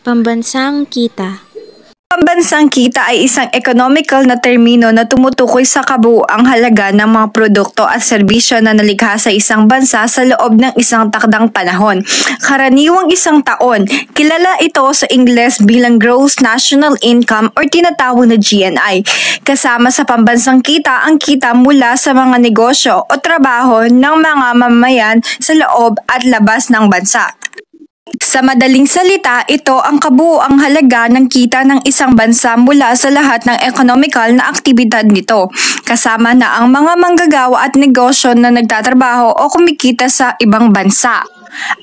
Pambansang kita. Pambansang kita ay isang economical na termino na tumutukoy sa kabuuang halaga ng mga produkto at serbisyo na nalikha sa isang bansa sa loob ng isang takdang panahon. Karaniwang isang taon, kilala ito sa Ingles bilang Gross National Income or tinatawag na GNI. Kasama sa pambansang kita ang kita mula sa mga negosyo o trabaho ng mga mamamayan sa loob at labas ng bansa. Sa madaling salita, ito ang kabuuang halaga ng kita ng isang bansa mula sa lahat ng economical na aktibidad nito, kasama na ang mga manggagawa at negosyo na nagtatrabaho o kumikita sa ibang bansa.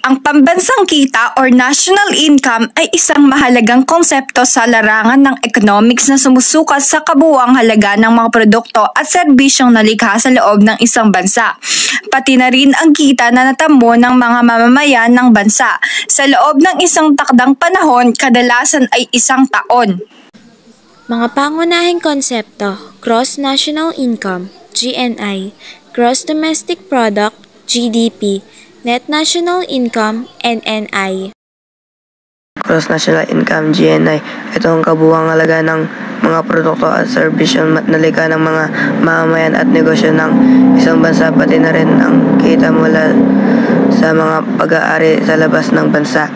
Ang pambansang kita or national income ay isang mahalagang konsepto sa larangan ng economics na sumusukat sa kabuuang halaga ng mga produkto at serbisyong nalikha sa loob ng isang bansa, pati na rin ang kita na natamo ng mga mamamayan ng bansa sa loob ng isang takdang panahon, kadalasan ay isang taon. Mga pangunahing konsepto: Gross National Income, GNI, Gross Domestic Product, GDP, Net National Income, NNI. Gross National Income, GNI. Ito ang kabuuang halaga ng mga produkto at serbisyo nalikha ng mga mamamayan at negosyo ng isang bansa, pati na rin ang kita mula sa mga pag-aari sa labas ng bansa.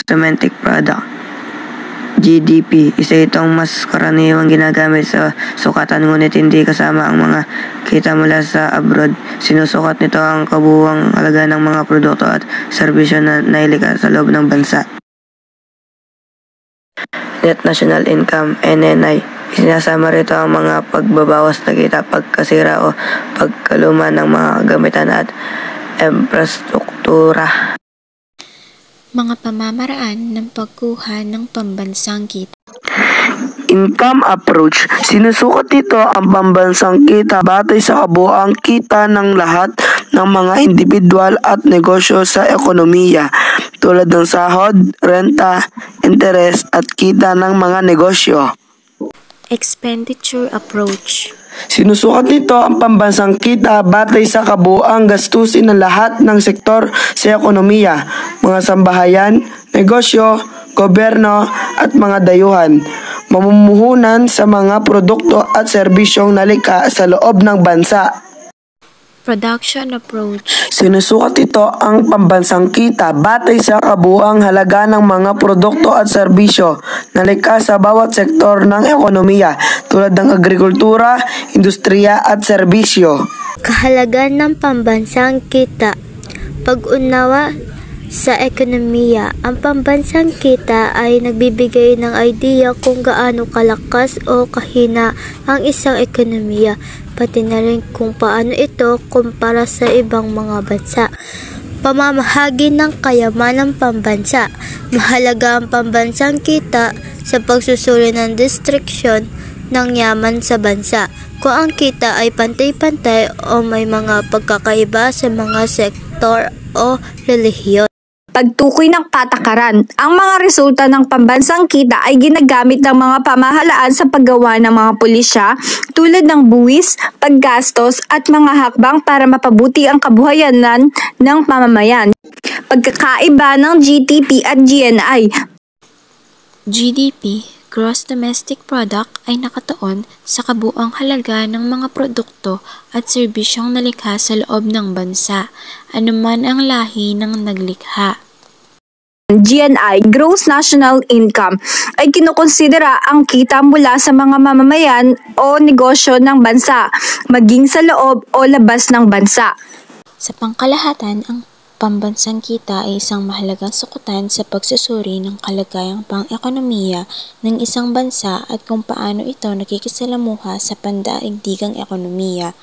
Domestic Product, GDP, isa itong mas karaniwang ginagamit sa sukatan ngunit hindi kasama ang mga kita mula sa abroad. Sinusukat nito ang kabuuang halaga ng mga produkto at serbisyo na nailikha sa loob ng bansa. Net National Income, NNI, sinasama rito ang mga pagbabawas na kita, pagkasira o pagkaluma ng mga gamitan at infrastruktura. Mga pamamaraan ng pagkuha ng pambansang kita. Income approach. Sinusukat nito ang pambansang kita batay sa kabuuang kita ng lahat ng mga individual at negosyo sa ekonomiya, tulad ng sahod, renta, interes at kita ng mga negosyo. Expenditure approach. Sinusukat nito ang pambansang kita batay sa kabuuang gastusin ng lahat ng sektor sa ekonomiya, mga sambahayan, negosyo, gobyerno at mga dayuhan, mamumuhunan sa mga produkto at serbisyong nalikha sa loob ng bansa. Production approach. Sinusukat ito ang pambansang kita batay sa kabuuang halaga ng mga produkto at serbisyo na nalikha sa bawat sektor ng ekonomiya tulad ng agrikultura, industriya at serbisyo. Kahalagan ng pambansang kita. Pag-unawa sa ekonomiya, ang pambansang kita ay nagbibigay ng idea kung gaano kalakas o kahina ang isang ekonomiya, pati na rin kung paano ito kumpara sa ibang mga bansa. Pamamahagi ng kayamanan ng pambansa. Mahalaga ang pambansang kita sa pagsusuri ng distriksyon ng yaman sa bansa. Kung ang kita ay pantay-pantay o may mga pagkakaiba sa mga sektor o relihiyon. Pagtukoy ng patakaran. Ang mga resulta ng pambansang kita ay ginagamit ng mga pamahalaan sa paggawa ng mga pulisya tulad ng buwis, paggastos at mga hakbang para mapabuti ang kabuhayan ng mamamayan. Pagkakaiba ng GDP at GNI. GDP, Gross Domestic Product, ay nakatuon sa kabuuang halaga ng mga produkto at serbisyong nalikha sa loob ng bansa, anuman ang lahi ng naglikha. GNI, Gross National Income, ay kinukonsidera ang kita mula sa mga mamamayan o negosyo ng bansa, maging sa loob o labas ng bansa. Sa pangkalahatan, ang pambansang kita ay isang mahalagang sukutan sa pagsusuri ng kalagayang pang-ekonomiya ng isang bansa at kung paano ito nakikisalamuha sa pandaigdigang ekonomiya.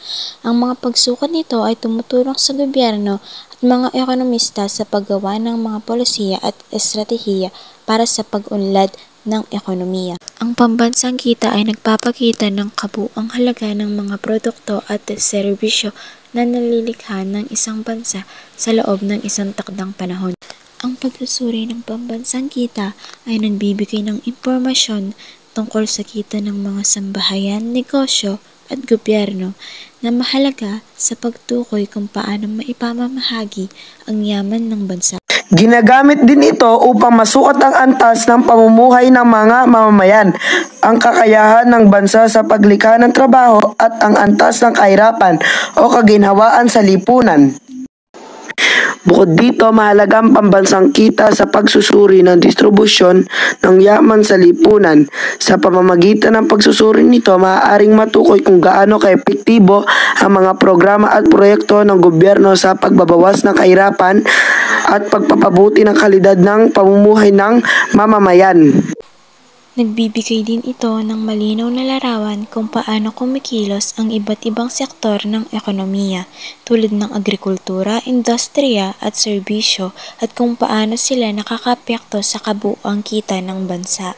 Ang mga pagsukat nito ay tumutulong sa gobyerno at mga ekonomista sa paggawa ng mga polisiya at estratehiya para sa pag-unlad ng ekonomiya. Ang pambansang kita ay nagpapakita ng kabuuang halaga ng mga produkto at serbisyo na nalilikha ng isang bansa sa loob ng isang takdang panahon. Ang pagsusuri ng pambansang kita ay nagbibigay ng impormasyon tungkol sa kita ng mga sambahayan, negosyo at gobyerno na mahalaga sa pagtukoy kung paano maipamamahagi ang yaman ng bansa. Ginagamit din ito upang masukat ang antas ng pamumuhay ng mga mamamayan, ang kakayahan ng bansa sa paglikha ng trabaho at ang antas ng kahirapan o kaginhawaan sa lipunan. Bukod dito, mahalaga ang pambansang kita sa pagsusuri ng distribusyon ng yaman sa lipunan. Sa pamamagitan ng pagsusuri nito, maaaring matukoy kung gaano kaepektibo ang mga programa at proyekto ng gobyerno sa pagbabawas ng kahirapan at pagpapabuti ng kalidad ng pamumuhay ng mamamayan. Nagbibigay din ito ng malinaw na larawan kung paano kumikilos ang iba't ibang sektor ng ekonomiya tulad ng agrikultura, industriya at serbisyo at kung paano sila nakakaapekto sa kabuuang kita ng bansa.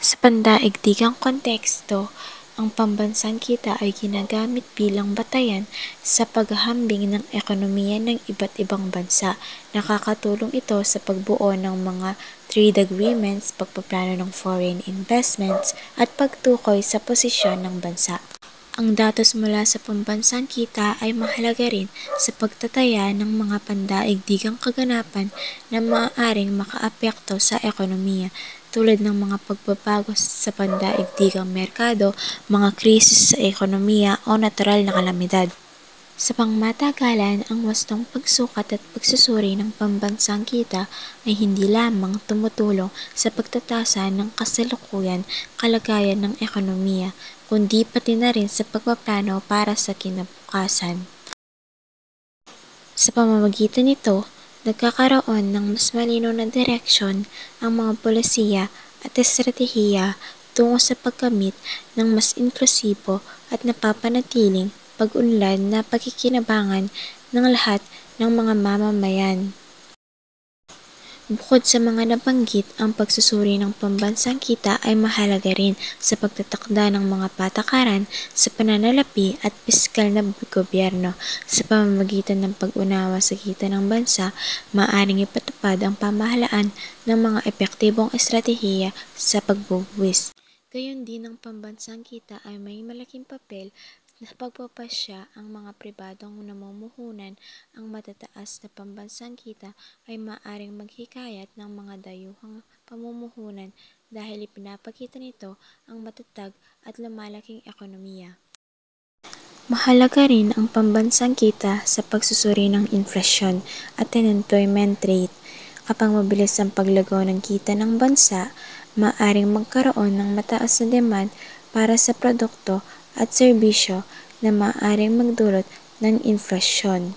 Sa pandaigdigang konteksto, ang pambansang kita ay ginagamit bilang batayan sa paghahambing ng ekonomiya ng iba't ibang bansa. Nakakatulong ito sa pagbuo ng mga trade agreements, pagpaplano ng foreign investments, at pagtukoy sa posisyon ng bansa. Ang datos mula sa pambansang kita ay mahalaga rin sa pagtataya ng mga pandaigdigang kaganapan na maaaring makaapekto sa ekonomiya, tulad ng mga pagbabago sa pandaigdigang merkado, mga krisis sa ekonomiya o natural na kalamidad. Sa pangmatagalan, ang wastong pagsukat at pagsusuri ng pambansang kita ay hindi lamang tumutulong sa pagtatasa ng kasalukuyan kalagayan ng ekonomiya, kundi pati na rin sa pagpaplano para sa kinabukasan. Sa pamamagitan nito, nagkakaroon ng mas malinaw na direksyon ang mga polisiya at estratehiya tungo sa pagkamit ng mas inklusibo at napapanatiling pag-unlad na pakikinabangan ng lahat ng mga mamamayan. Bukod sa mga nabanggit, ang pagsusuri ng pambansang kita ay mahalaga rin sa pagtatakda ng mga patakaran sa pananalapi at piskal na gobyerno. Sa pamamagitan ng pag-unawa sa kita ng bansa, maaaring ipatupad ang pamahalaan ng mga epektibong estratehiya sa pagbubuwis. Gayon din ang pambansang kita ay may malaking papel na pagpapasya ang mga pribadong namumuhunan. Ang matataas na pambansang kita ay maaaring maghikayat ng mga dayuhang pamumuhunan dahil ipinapakita nito ang matatag at lumalaking ekonomiya. Mahalaga rin ang pambansang kita sa pagsusuri ng inflasyon at unemployment rate. Kapag mabilis ang paglago ng kita ng bansa, maaaring magkaroon ng mataas na demand para sa produkto at serbisyo na maaaring magdulot ng inflasyon.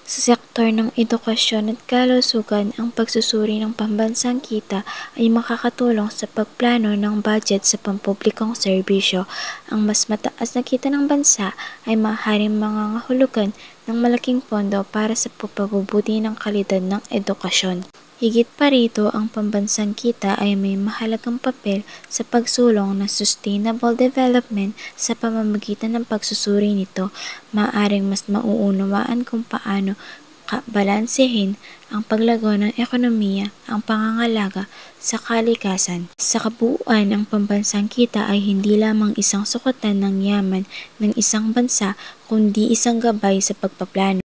Sa sektor ng edukasyon at kalusugan, ang pagsusuri ng pambansang kita ay makakatulong sa pagplano ng budget sa pampublikong serbisyo. Ang mas mataas na kita ng bansa ay maaaring mangangahulugan ng malaking pondo para sa pagpapabuti ng kalidad ng edukasyon. Higit pa rito, ang pambansang kita ay may mahalagang papel sa pagsulong ng sustainable development sa pamamagitan ng pagsusuri nito. Maaaring mas mauunawaan kung paano balansehin ang paglago ng ekonomiya, ang pangangalaga sa kalikasan. Sa kabuuan, ang pambansang kita ay hindi lamang isang sukatan ng yaman ng isang bansa, kundi isang gabay sa pagpaplano,